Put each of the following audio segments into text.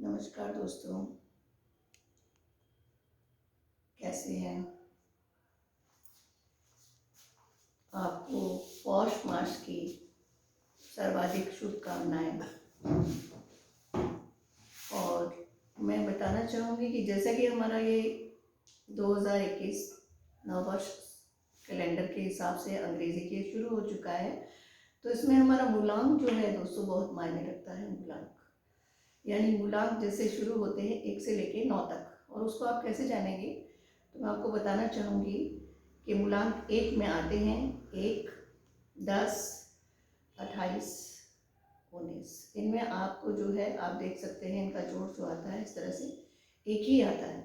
नमस्कार दोस्तों, कैसे हैं? आपको पौष मास की सर्वाधिक शुभकामनाएं। और मैं बताना चाहूँगी कि जैसा कि हमारा ये 2021 नववर्ष कैलेंडर के हिसाब से अंग्रेजी के शुरू हो चुका है, तो इसमें हमारा मूलांक जो है दोस्तों बहुत मायने रखता है। मूलांक यानी मूलांक जैसे शुरू होते हैं 1 से लेके 9 तक, और उसको आप कैसे जानेंगे तो मैं आपको बताना चाहूँगी कि मूलांक 1 में आते हैं 1, 10, 28, 19। इनमें आपको जो है आप देख सकते हैं इनका जोड़ जो आता है इस तरह से एक ही आता है।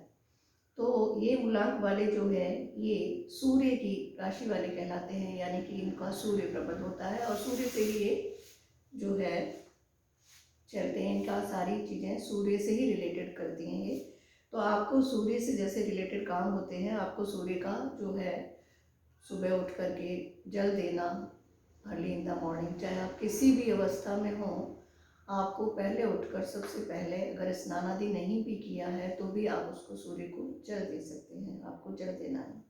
तो ये मूलांक वाले जो है ये सूर्य की राशि वाले कहलाते हैं, यानी कि इनका सूर्य प्रबल होता है और सूर्य से ही ये जो है चलते हैं। इनका सारी चीज़ें सूर्य से ही रिलेटेड करती हैं ये। तो आपको सूर्य से जैसे रिलेटेड काम होते हैं, आपको सूर्य का जो है सुबह उठ करके जल देना अर्ली इन द मॉर्निंग, चाहे आप किसी भी अवस्था में हो, आपको पहले उठकर सबसे पहले अगर स्नान आदि नहीं भी किया है तो भी आप उसको सूर्य को जल दे सकते हैं। आपको जल देना है।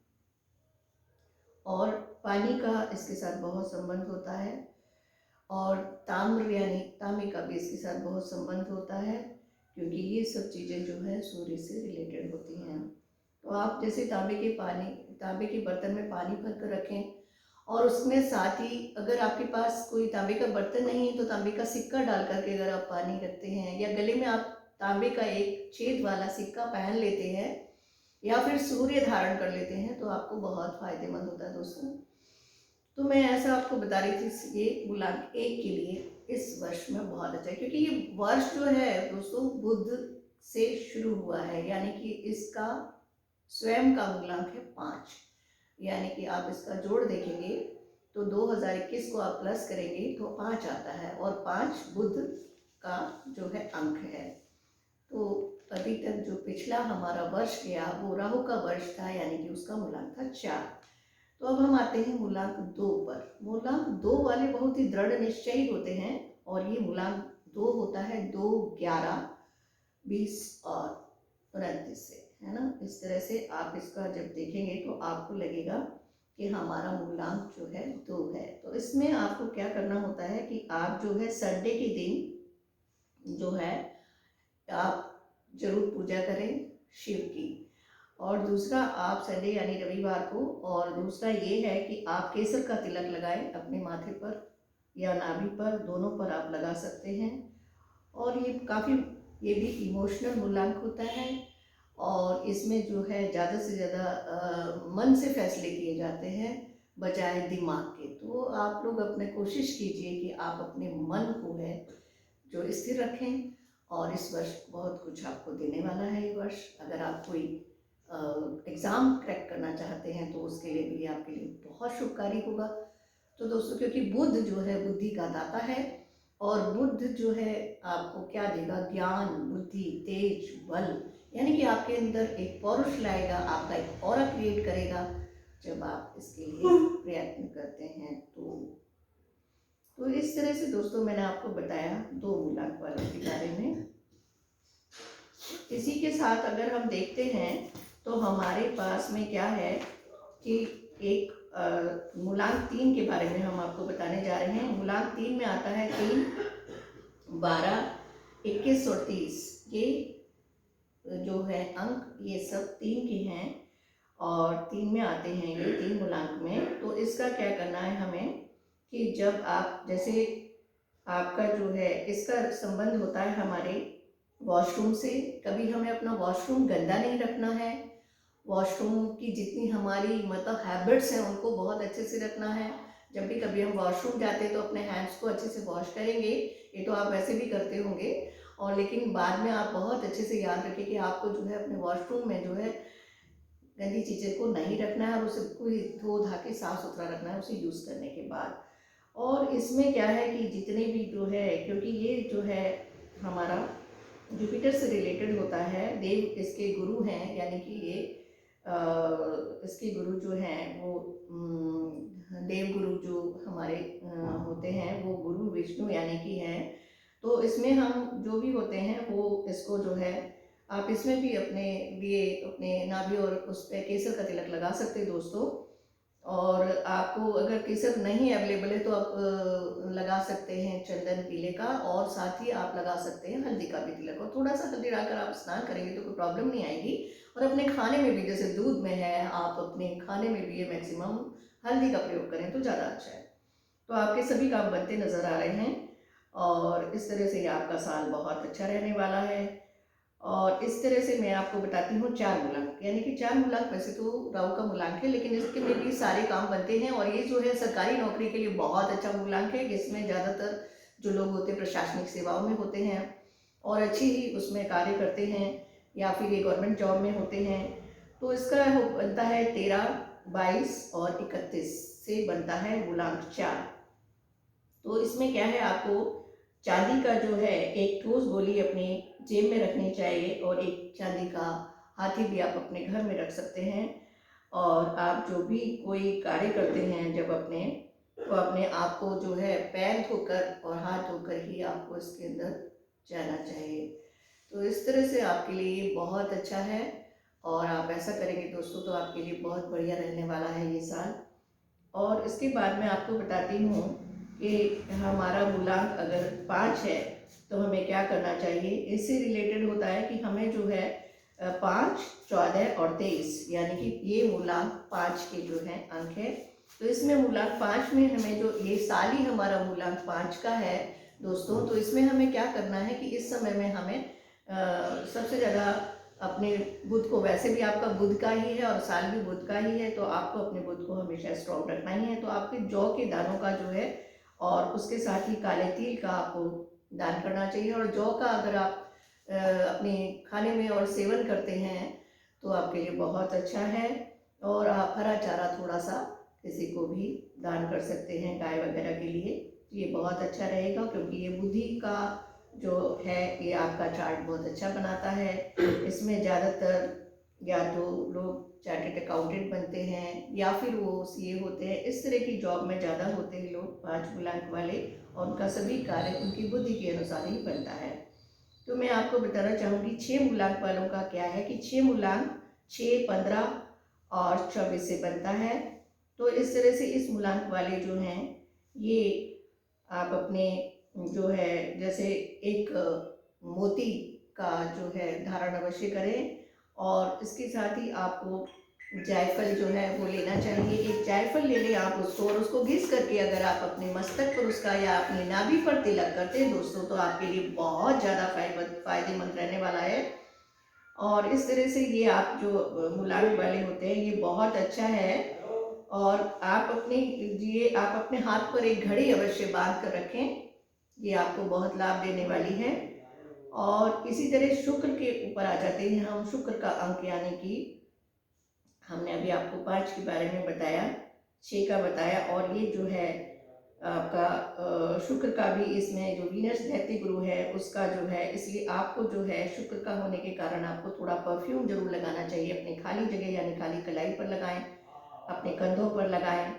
और पानी का इसके साथ बहुत संबंध होता है, और ताम्र यानी तांबे का भी इसके साथ बहुत संबंध होता है, क्योंकि ये सब चीज़ें जो है सूर्य से रिलेटेड होती हैं। तो आप जैसे तांबे के बर्तन में पानी भर कर रखें, और उसमें साथ ही अगर आपके पास कोई तांबे का बर्तन नहीं है तो तांबे का सिक्का डाल करके अगर आप पानी रखते हैं, या गले में आप तांबे का एक छेद वाला सिक्का पहन लेते हैं, या फिर सूर्य धारण कर लेते हैं, तो आपको बहुत फायदेमंद होता है दोस्तों। तो मैं ऐसा आपको बता रही थी, ये मूलांक 1 के लिए इस वर्ष में बहुत अच्छा है, क्योंकि ये वर्ष जो है दोस्तों बुध से शुरू हुआ है, यानी कि इसका स्वयं का मूलांक है 5। यानी कि आप इसका जोड़ देखेंगे तो 2021 को आप प्लस करेंगे तो 5 आता है, और 5 बुध का जो है अंक है। तो अभी तक जो पिछला हमारा वर्ष गया वो राहु का वर्ष था, यानी कि उसका मूलांक था 4। तो अब हम आते हैं मूलांक 2 पर। मूलांक 2 वाले बहुत ही दृढ़ निश्चयी होते हैं, और ये मूलांक 2 होता है 2, 11, 20 और 29 से, है ना। इस तरह से आप इसका जब देखेंगे तो आपको लगेगा कि हमारा मूलांक जो है 2 है। तो इसमें आपको क्या करना होता है कि आप जो है संडे के दिन जो है आप जरूर पूजा करें शिव की। और दूसरा आप संडे यानी रविवार को, और दूसरा ये है कि आप केसर का तिलक लगाएं अपने माथे पर या नाभि पर, दोनों पर आप लगा सकते हैं। और ये भी इमोशनल मूलांक होता है, और इसमें जो है ज़्यादा से ज़्यादा मन से फैसले किए जाते हैं बजाय दिमाग के। तो आप लोग अपने कोशिश कीजिए कि आप अपने मन को है जो स्थिर रखें, और इस वर्ष बहुत कुछ आपको देने वाला है। ये वर्ष अगर आप कोई एग्ज़ाम क्रैक करना चाहते हैं तो उसके लिए भी आपके लिए बहुत शुभकारी होगा। तो दोस्तों, क्योंकि बुध जो है बुद्धि का दाता है, और बुध जो है आपको क्या देगा? ज्ञान, बुद्धि, तेज, बल, यानी कि आपके अंदर एक पौरुष लाएगा, आपका एक ऑरा क्रिएट करेगा जब आप इसके लिए प्रयत्न करते हैं। तो इस तरह से दोस्तों मैंने आपको बताया 2 मूलांक वालों के बारे में। इसी के साथ अगर हम देखते हैं तो हमारे पास में क्या है कि एक मूलांक 3 के बारे में हम आपको बताने जा रहे हैं। मूलांक 3 में आता है 3, 12, 21 और 30। ये जो है अंक ये सब 3 के हैं, और 3 में आते हैं ये 3 मूलांक में। तो इसका क्या करना है हमें कि जब आप जैसे आपका जो है इसका संबंध होता है हमारे वॉशरूम से। कभी हमें अपना वॉशरूम गंदा नहीं रखना है। वॉशरूम की जितनी हमारी मतलब हैबिट्स हैं उनको बहुत अच्छे से रखना है। जब भी कभी हम वॉशरूम जाते हैं तो अपने हैंड्स को अच्छे से वॉश करेंगे। ये तो आप वैसे भी करते होंगे, और लेकिन बाद में आप बहुत अच्छे से याद रखें कि आपको जो है अपने वॉशरूम में जो है गंदी चीज़ें को नहीं रखना है, और उसे पूरी धो धा के साफ सुथरा रखना है उसे यूज़ करने के बाद। और इसमें क्या है कि जितने भी जो है, क्योंकि ये जो है हमारा जुपिटर से रिलेटेड होता है, देव इसके गुरु हैं, यानी कि ये इसके गुरु जो हैं वो देव गुरु जो हमारे होते हैं वो गुरु विष्णु यानी कि हैं। तो इसमें हम जो भी होते हैं वो इसको जो है आप इसमें भी अपने लिए अपने नाभि और उस पर केसर का तिलक लगा सकते हैं दोस्तों। और आपको अगर केसर नहीं अवेलेबल है तो आप लगा सकते हैं चंदन पीले का, और साथ ही आप लगा सकते हैं हल्दी का भी तिलक, और थोड़ा सा हल्दी डालकर आप स्नान करेंगे तो कोई प्रॉब्लम नहीं आएगी। और अपने खाने में भी, जैसे दूध में है, आप अपने खाने में भी ये मैक्सिमम हल्दी का प्रयोग करें तो ज़्यादा अच्छा है। तो आपके सभी काम बनते नज़र आ रहे हैं, और इस तरह से ये आपका साल बहुत अच्छा रहने वाला है। और इस तरह से मैं आपको बताती हूँ 4 मूलांक, यानी कि 4 मूलांक वैसे तो राहु का मूलांक है, लेकिन इसके में भी सारे काम बनते हैं। और ये जो है सरकारी नौकरी के लिए बहुत अच्छा मूलांक है, जिसमें ज़्यादातर जो लोग होते हैं प्रशासनिक सेवाओं में होते हैं और अच्छी ही उसमें कार्य करते हैं, या फिर ये गवर्नमेंट जॉब में होते हैं। तो इसका बनता है 13, 22 और 31 से बनता है मूलांक 4। तो इसमें क्या है, आपको चांदी का जो है एक ठोस गोली अपनी जेब में रखनी चाहिए, और एक चांदी का हाथी भी आप अपने घर में रख सकते हैं। और आप जो भी कोई कार्य करते हैं जब अपने, तो अपने आप को जो है पैर धोकर और हाथ धोकर ही आपको इसके अंदर जाना चाहिए। तो इस तरह से आपके लिए ये बहुत अच्छा है, और आप ऐसा करेंगे दोस्तों तो आपके लिए बहुत बढ़िया रहने वाला है ये साल। और इसके बाद मैं आपको बताती हूँ कि हमारा मूलांक अगर 5 है तो हमें क्या करना चाहिए। इससे रिलेटेड होता है कि हमें जो है 5, 14 और 23, यानी कि ये मूलांक 5 के जो है अंक है। तो इसमें मूलांक 5 में हमें जो ये साल ही हमारा मूलांक 5 का है दोस्तों, तो इसमें हमें क्या करना है कि इस समय में हमें सबसे ज़्यादा अपने बुध को, वैसे भी आपका बुध का ही है और साल भी बुध का ही है, तो आपको अपने बुध को हमेशा स्ट्रॉन्ग रखना ही है। तो आपके जौ के दानों का जो है, और उसके साथ ही काले तिल का आपको दान करना चाहिए। और जौ का अगर आप अपने खाने में और सेवन करते हैं तो आपके लिए बहुत अच्छा है। और आप हरा चारा थोड़ा सा किसी को भी दान कर सकते हैं, गाय वगैरह के लिए, ये बहुत अच्छा रहेगा, क्योंकि ये बुद्धि का जो है ये आपका चार्ट बहुत अच्छा बनाता है। इसमें ज़्यादातर या तो लोग चार्टेड अकाउंटेंट बनते हैं, या फिर वो सीए होते हैं, इस तरह की जॉब में ज़्यादा होते हैं लोग 5 मूलांक वाले, और उनका सभी कार्य उनकी बुद्धि के अनुसार ही बनता है। तो मैं आपको बताना चाहूँगी 6 मूलांक वालों का क्या है कि 6 मूलांक 6, 15 और 24 से बनता है। तो इस तरह से इस मूलांक वाले जो हैं ये आप अपने जो है जैसे एक मोती का जो है धारण अवश्य करें, और इसके साथ ही आपको जायफल जो है वो लेना चाहिए। एक जायफल ले लें आप उसको, और उसको घिस करके अगर आप अपने मस्तक पर उसका या अपनी नाभि पर तिलक करते हैं दोस्तों, तो आपके लिए बहुत ज़्यादा फायदेमंद रहने वाला है। और इस तरह से ये आप जो मूलांक वाले होते हैं ये बहुत अच्छा है। और आप अपने आप अपने हाथ पर एक घड़ी अवश्य बांध कर रखें, ये आपको बहुत लाभ देने वाली है। और इसी तरह शुक्र के ऊपर आ जाते हैं हम, शुक्र का अंक, यानी कि हमने अभी आपको 5 के बारे में बताया, 6 का बताया, और ये जो है आपका शुक्र का भी, इसमें जो वीनस दैत्य गुरु है उसका जो है, इसलिए आपको जो है शुक्र का होने के कारण आपको थोड़ा परफ्यूम जरूर लगाना चाहिए। अपनी खाली जगह यानी खाली कलाई पर लगाएं, अपने कंधों पर लगाएं।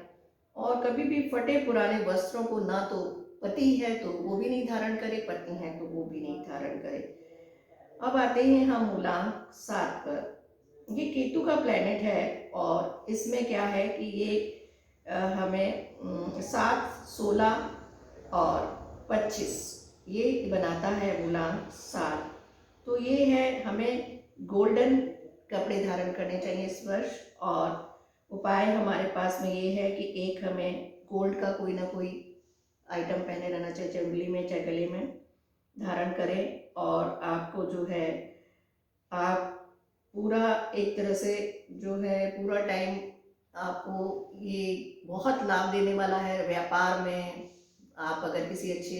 और कभी भी फटे पुराने वस्त्रों को, ना तो पति है तो वो भी नहीं धारण करे, पत्नी है तो वो भी नहीं धारण करे। अब आते हैं हम मूलांक 7 पर। ये केतु का प्लेनेट है, और इसमें क्या है कि ये हमें 7, 16 और 25 ये बनाता है मूलांक 7। तो ये है, हमें गोल्डन कपड़े धारण करने चाहिए इस वर्ष। और उपाय हमारे पास में ये है कि एक हमें गोल्ड का कोई ना कोई आइटम पहने रहना चाहिए, चाहे उंगली में चाहे गले में धारण करें। और आपको जो है आप पूरा एक तरह से जो है पूरा टाइम आपको ये बहुत लाभ देने वाला है। व्यापार में आप अगर किसी अच्छे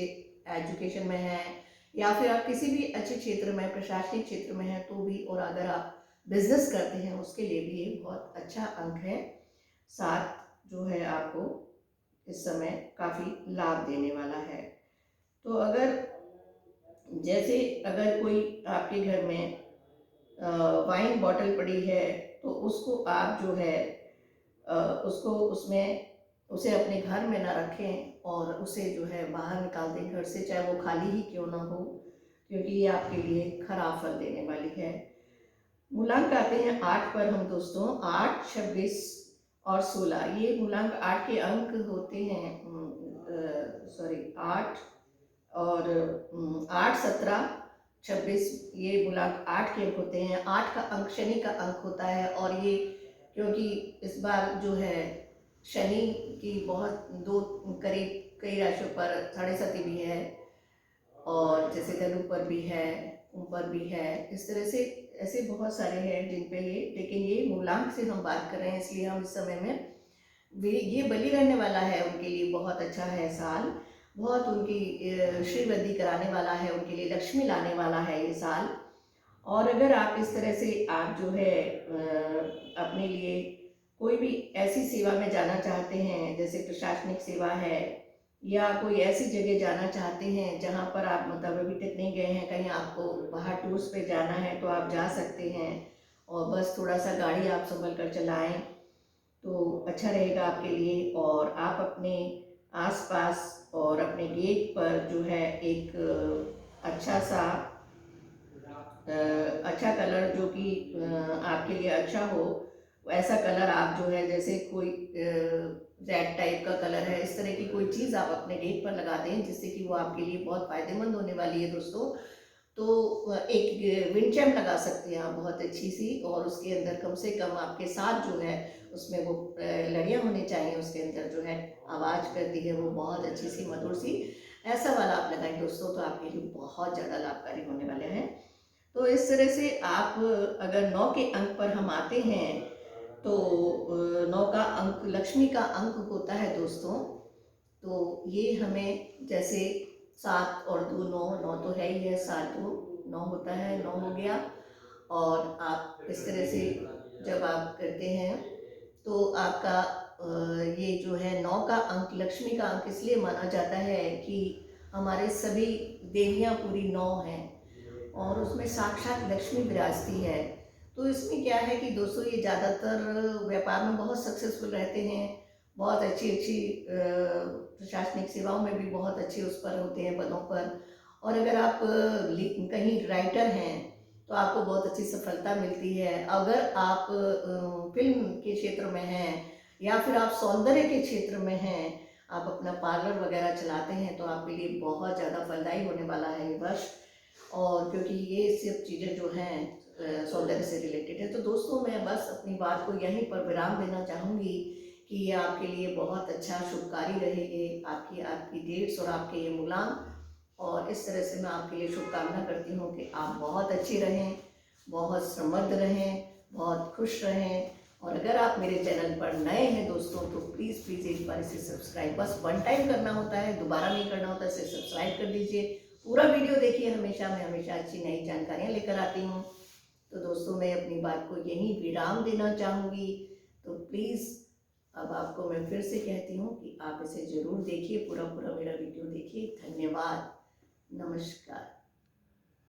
एजुकेशन में हैं, या फिर आप किसी भी अच्छे क्षेत्र में, प्रशासनिक क्षेत्र में हैं तो भी, और अगर आप बिजनेस करते हैं उसके लिए भी ये बहुत अच्छा अंक है। 7 जो है आपको इस समय काफ़ी लाभ देने वाला है। तो अगर जैसे अगर कोई आपके घर में वाइन बॉटल पड़ी है तो उसको आप जो है उसको उसमें उसे अपने घर में ना रखें और उसे जो है बाहर निकाल दें घर से, चाहे वो खाली ही क्यों ना हो, क्योंकि ये आपके लिए खराब फल देने वाली है। मूलांक आते हैं 8 पर हम दोस्तों, 8, 26 और 16। ये मूलांक 8 के अंक होते हैं, सॉरी 8 और 8, 17, 26, ये मूलांक 8 के अंक होते हैं। 8 का अंक शनि का अंक होता है, और ये क्योंकि इस बार जो है शनि की बहुत दो करीब कई राशियों पर 7.5 भी है, और जैसे धनु पर भी है, कुंभ पर भी है, इस तरह से ऐसे बहुत सारे हैं जिन पे ये, लेकिन ये मूलांक से हम बात कर रहे हैं, इसलिए हम इस समय में ये बलि रहने वाला है, उनके लिए बहुत अच्छा है साल, बहुत उनकी श्रीवृद्धि कराने वाला है, उनके लिए लक्ष्मी लाने वाला है ये साल। और अगर आप इस तरह से आप जो है अपने लिए कोई भी ऐसी सेवा में जाना चाहते हैं, जैसे प्रशासनिक सेवा है, या कोई ऐसी जगह जाना चाहते हैं जहाँ पर आप मतलब अभी तक नहीं गए हैं, कहीं आपको बाहर टूर्स पे जाना है तो आप जा सकते हैं, और बस थोड़ा सा गाड़ी आप संभल कर चलाएं तो अच्छा रहेगा आपके लिए। और आप अपने आसपास और अपने गेट पर जो है एक अच्छा सा अच्छा कलर जो कि आपके लिए अच्छा हो, ऐसा कलर आप जो है, जैसे कोई रेड टाइप का कलर है, इस तरह की कोई चीज़ आप अपने गेट पर लगा दें, जिससे कि वो आपके लिए बहुत फ़ायदेमंद होने वाली है दोस्तों। तो एक विंड चैम्प लगा सकते हैं आप बहुत अच्छी सी, और उसके अंदर कम से कम आपके साथ जो है उसमें वो लड़ियाँ होनी चाहिए, उसके अंदर जो है आवाज़ करती है वो बहुत अच्छी सी मधुर सी, ऐसा वाला आप लगाएं दोस्तों, तो आपके लिए बहुत ज़्यादा लाभकारी होने वाले हैं। तो इस तरह से आप अगर 9 के अंक पर हम आते हैं, तो 9 का अंक लक्ष्मी का अंक होता है दोस्तों। तो ये हमें जैसे 7 और 2, 9, 9 तो है ही है, 7 2 9 होता है, 9 हो गया। और आप इस तरह से जब आप करते हैं तो आपका ये जो है 9 का अंक लक्ष्मी का अंक इसलिए माना जाता है कि हमारे सभी देवियाँ पूरी 9 हैं, और उसमें साक्षात लक्ष्मी विराजती है। तो इसमें क्या है कि दोस्तों ये ज़्यादातर व्यापार में बहुत सक्सेसफुल रहते हैं, बहुत अच्छी अच्छी प्रशासनिक सेवाओं में भी बहुत अच्छे उस पर होते हैं पदों पर। और अगर आप कहीं राइटर हैं तो आपको बहुत अच्छी सफलता मिलती है। अगर आप फिल्म के क्षेत्र में हैं, या फिर आप सौंदर्य के क्षेत्र में हैं, आप अपना पार्लर वगैरह चलाते हैं, तो आपके लिए बहुत ज़्यादा फलदायी होने वाला है ये वर्ष। और क्योंकि ये सब चीज़ें जो हैं सौंदर्य से रिलेटेड है, तो दोस्तों मैं बस अपनी बात को यहीं पर विराम देना चाहूँगी कि ये आपके लिए बहुत अच्छा शुभकारी रहेगी, आपकी आपकी डेट्स और आपके ये मूलांक। और इस तरह से मैं आपके लिए शुभकामना करती हूँ कि आप बहुत अच्छे रहें, बहुत समृद्ध रहें, बहुत खुश रहें। और अगर आप मेरे चैनल पर नए हैं दोस्तों, तो प्लीज़ प्लीज़ एक बार इसे सब्सक्राइब, बस वन टाइम करना होता है, दोबारा नहीं करना होता, इसे सब्सक्राइब कर दीजिए। पूरा वीडियो देखिए, हमेशा मैं हमेशा अच्छी नई जानकारियाँ लेकर आती हूँ। तो दोस्तों मैं अपनी बात को यहीं विराम देना चाहूँगी। तो प्लीज़ अब आपको मैं फिर से कहती हूँ कि आप इसे ज़रूर देखिए, पूरा पूरा मेरा वीडियो देखिए। धन्यवाद, नमस्कार।